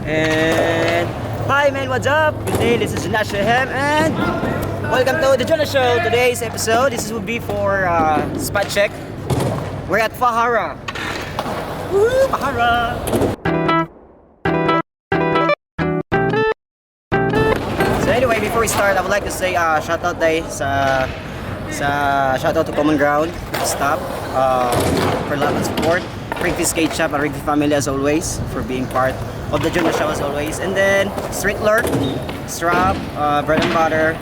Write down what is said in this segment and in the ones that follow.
And hi man, what's up? Good day, this is Jhonashoehem and welcome to the Jhonashow. Today's episode, this will be for spot check. We're at Pahara. Woo, Pahara! So anyway, before we start, I would like to say shoutout tayo sa shoutout to Commonground, stop for love and support. Regfy Skate Shop and Regfy family as always for being part of the Jhonashow as always. And then Streetlurk, Strap, Brad&Butter.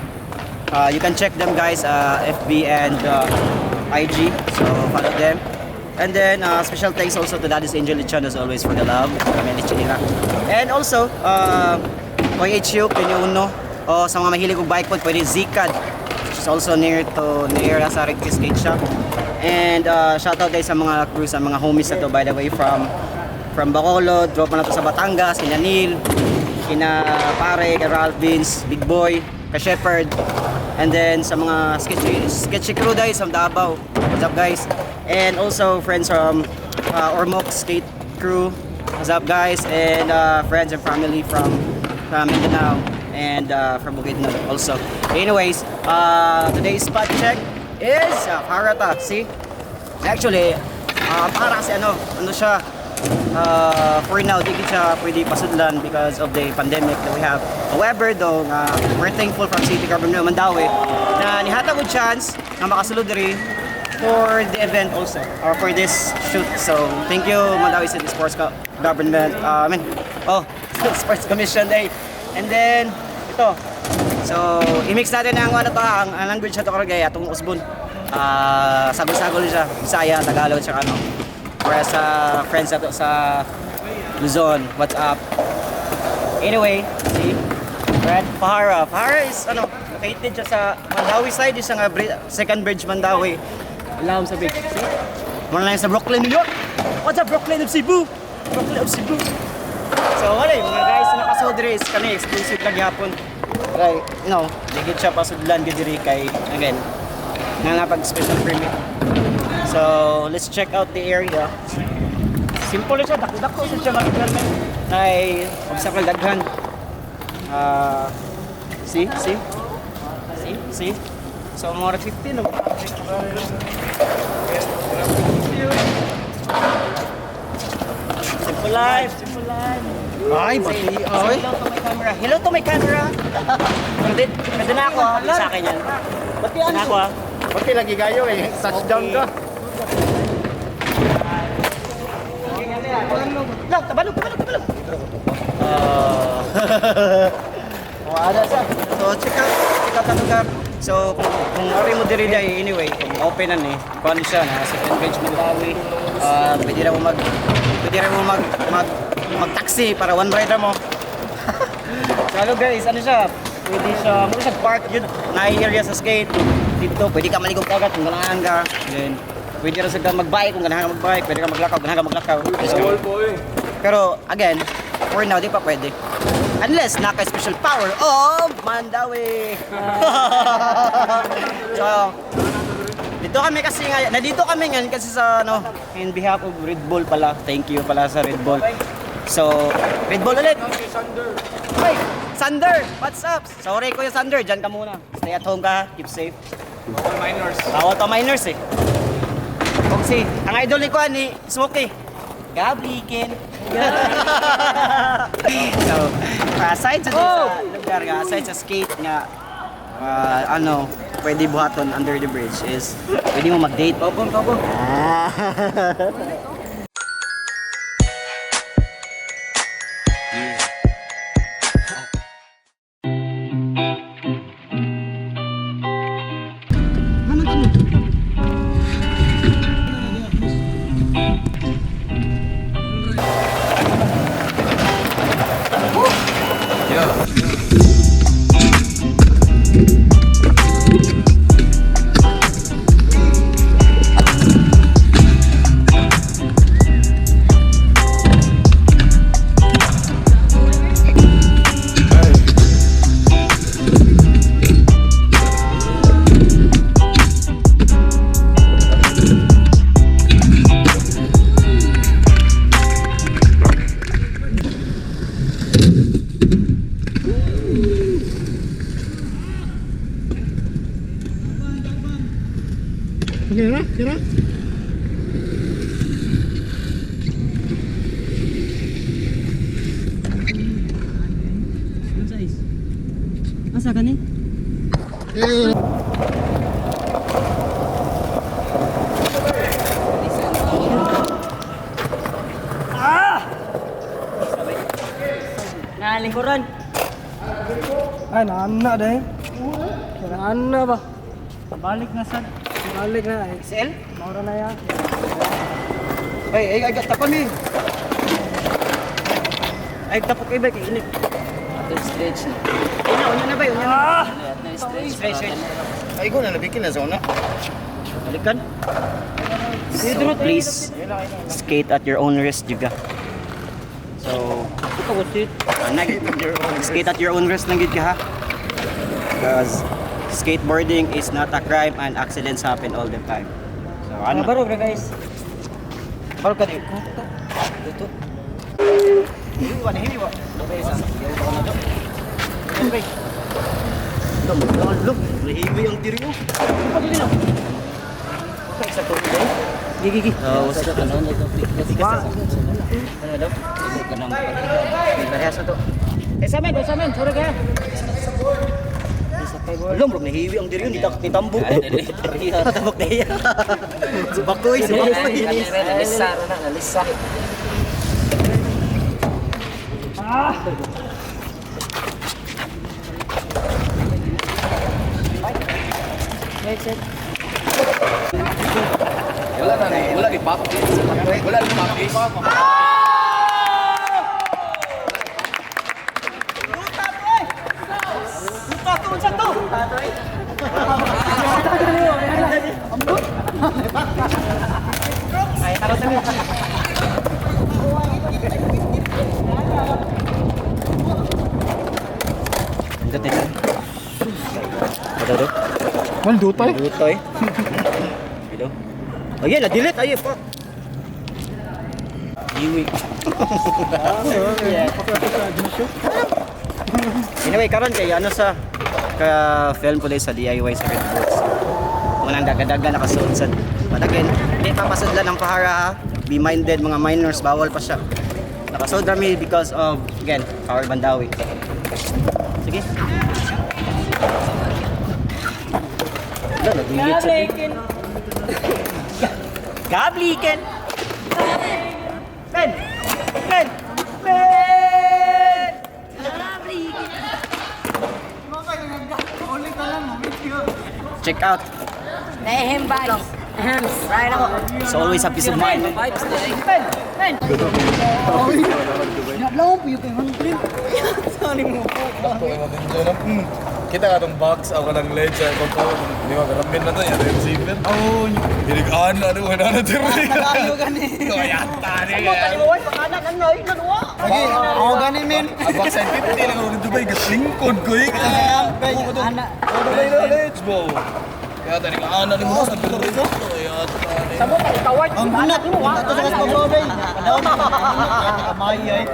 You can check them guys, FB and IG, so follow them. And then special thanks also to Daddy's Angel Lechon as always for the love. And also Koy HU, Pinuno, o sa mga mahilig kong bike pod, pwede Zikad, which is also near sa Regfy Skate Shop. And shoutout guys sa mga crew, sa mga homies na to, by the way, from Bacolod, drop na to sa Batangas, kina Neil, kina Pare, kina Ralph Vince, Big Boy, ka Shepherd, and then sa mga sketchy crew guys from Davao, what's up guys? And also friends from Ormoc Skate Crew, what's up guys? And friends and family from Mindanao and from Bukidnon also. Anyways, today's spot check is Pahara ta. See? Actually, Pahara kasi ano siya, for now, di siya pwede pasudlan because of the pandemic that we have. However, though, we're thankful from City Government of Mandawi na nihatag og chance na makasulod diri for the event also, or for this shoot. So, thank you Mandawi City Sports Government, Sports Commission Day. And then, ito. So, i-mix natin ang ang language na ito karagay, atong usbon. Sagol-sagol siya, Bisaya, Tagalog, tsaka ano. Para sa friends nato sa Luzon, what's up? Anyway, see? Brad, Pahara. Pahara is, located siya sa Mandawi side, yung sa second bridge Mandawi. Alam sa bridge, see? Muna lang sa Brooklyn, New York. What's up, Brooklyn of Cebu? Brooklyn of Cebu. So, wala mga guys na nakasodre is kami, exclusive lang yapon. Right, ligid siya pasudlan diri kay again nga napag-special permit. So, let's check out the area. Simple siya, dako sa siya mag-permit. Ay, obstacle daghan. See? So, more 15 no. Simple life. Ay, hello to my camera. Pwede na ako, sa akin yan. Pati ano? Ako pati lagi kayo touchdown ka. Tabalog. So, check out ang lugar. So, kung ari mo diri day, anyway, kung openan kung ano siya, na second page Mandawi, pwede na mo mag-taxi para one rider mo. So hello guys, ano siya? Pwede siya park yun, na-area sa skate. Dito, pwede ka maligog kagat kung ganahan ka. Then, pwede rin sa mag-bike kung ganahan ka mag-bike. Pwede ka maglakaw. Pero again, for now, di pa pwede. Unless naka-special power of Mandawi. So, nandito kami ngayon kasi sa in behalf of Redbull pala. Thank you pala sa Redbull. So, Redbull ulit. Hey, Sander, what's up? Sorry Kuya Sander, dyan ka muna. Stay at home ka, keep safe. Bawal to minors Kung ang idol ni Kuan ni Smokey. Gablikin. So, aside sa lugar nga, aside sa skate nga, pwede buhaton under the bridge is pwede mo mag-date. Popong. Kira. Size. Asa ka ni? Lingkuran. Ay, naana dahil. Naana ba? Balik na sad. Balik na. XL? Maura na yan. Ay, tapon ni. Ay, tapok kayo ba? Kainit. Ato stretch na. Una na ba? Una na. Stretch. Ay, ko na nabikin na zona. Balikan. So, please, skate at your own risk juga. So, skate at your own risk lang gid ka ha. Because skateboarding is not a crime and accidents happen all the time. So, ano? Baro na guys. Baro ka dito. Dito. Hiniwa. Look, nahiwi ang tiri mo. Pagili na. Okay, sa to. Gigi. What's up? Ano ito? Ano daw? Parehas na to. Samin. Sorry ka. Alam, bro, nahiwi ang diri yun. Nitambo. Tabok na iya. Subakoy. Nalisa. Wala di pop. Wala di pop. Ay, taro sa mga. Dito. Ada. Mal dutay. Dutay. Dito. Ayun, na-delete ayo pa. Iwi. Anyway, karon kay ano sa ka-film ko sa DIY sa Redbull. Unang dagadaga nakasuot sa Again, hindi papasudlan ng Pahara ha. Be minded mga minors, bawal pa siya. Nakasuot kami because of, again, Power Bandawi. Sige. Wala, nag-iit siya. Gabliken! Ben! Check out. Ehem vibes. Right ako. So always have peace of mind. Kita ka itong box, ako ng Lechon, di ba, karamin na ito, yan yung zipper. Oo, hinigaan na, ano na tiri. Ayaw gani. Yata, Ako gani men. Ang box ay 50 lang ako nito ba, gaslingkod ko eh. Anak. Let's go. Kaya tayo nga anak ni mo sa pero ito. Ang bunat mo ha. Ito sa kasbabay. Kamay ay.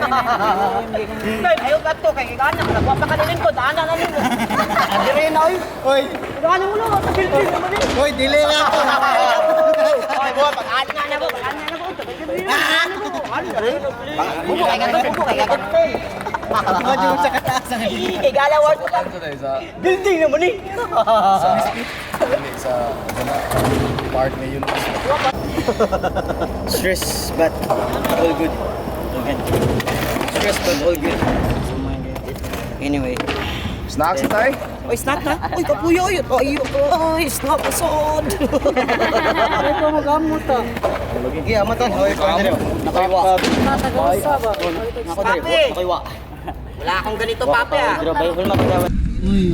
Ayaw ka to, kay anak, nagwa pa ka nilin ko, daanan na nilo. Dire na oy. Oy. Daanan mo lang, tapil-til naman eh. Oy, dili nga to. Oy, buwa, pag-anan na ko, bubo kay gato. Medyo sa kataasan. Igalawar ko ka. Ito tayo sa Building naman eh. sa park na yun. Stress but all good. Stress but all good. Anyway. Snacks tayo? Oy, snack na? Oy, kapuyo yun. Oy, snack pa sod. Ito magamot ta. Sige, amatan. Oy, nakaiwa. Natagasa ba? Ako dali, nakaiwa. Wala akong ganito, papi ah. Grabe, wala makagawa. Uy,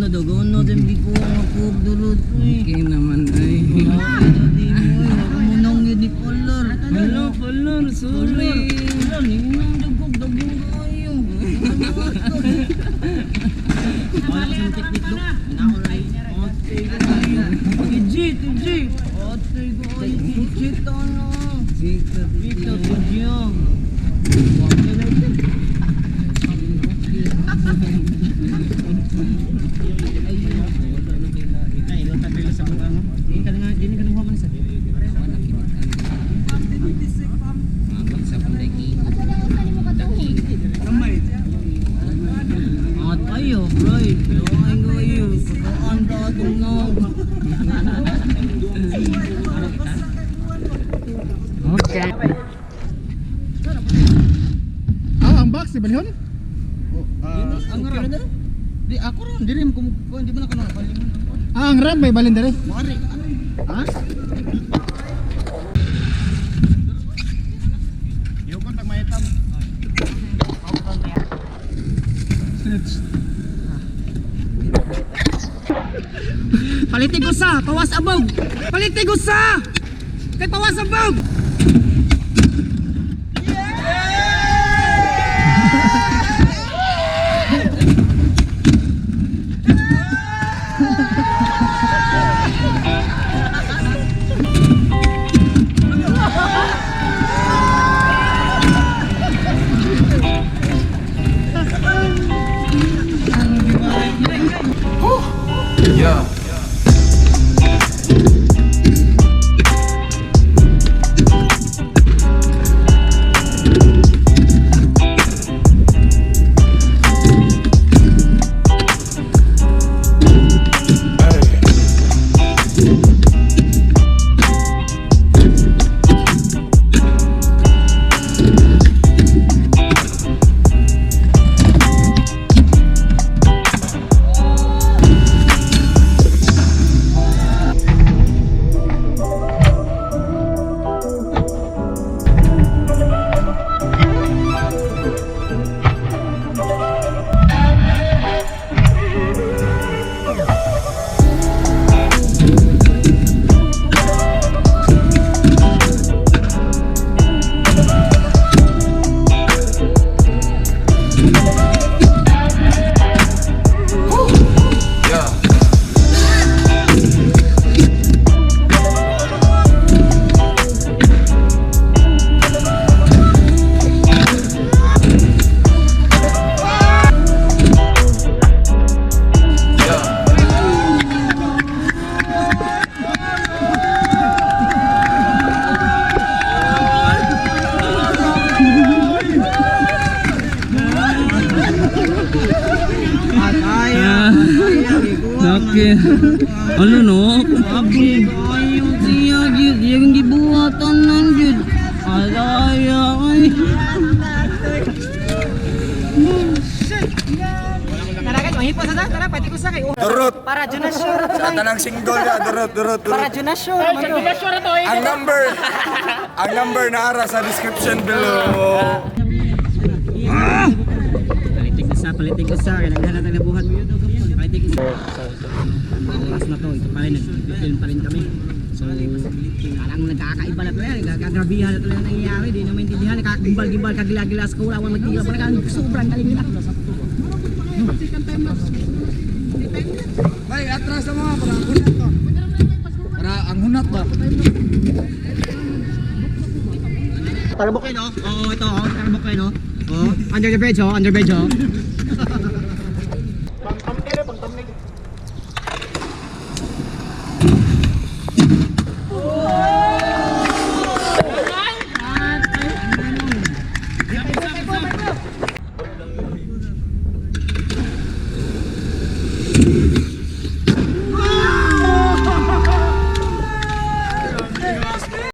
na dagon na din biko na pug dulot. Kaya naman ay. Munang yun ni Polar. Polar, sorry. Ninang dagog kayo. Wala ko sa teknik do. Ote kayo. Tijit. Ote kayo. Tijit ano. Tijit. si balihon? Ang ram na. Di ako ron, di rin ko hindi man ako nakapalingon. Ang ram may balin dere. Mari. Ha? Palitig usa, pawas abog. Palitig usa. Kay pawas abog. Yeah. Okay. Ano no? Abi, ayaw siya jud, yung gibuhatan ng jud. Alaya ay. Tara guys, mahipo sa tara, pati ko sa kay. Durot. Para Jhonashow. Sa tanang single ya, durot. Para Jhonashow. Jhonashow na to. Ang number naara sa description below. Palitig usa, kaya naghanap ng nabuhat. Palitig usa. Oras na to, ito pa rin, nag-film pa rin kami. So, parang nagkakaiba na to yan, nagkakagrabihan na to yan nangyayari, di na maintindihan, nagkakagimbal-gimbal, kagila-gila sa kula, walang magtila, parang sobrang galing nila. Bay, atras sa mga para ang hunat to. Para ang hunat ba? Tarbok kayo, no? Oo, ito, tarbok kayo, no? Oh, under the bridge, oh.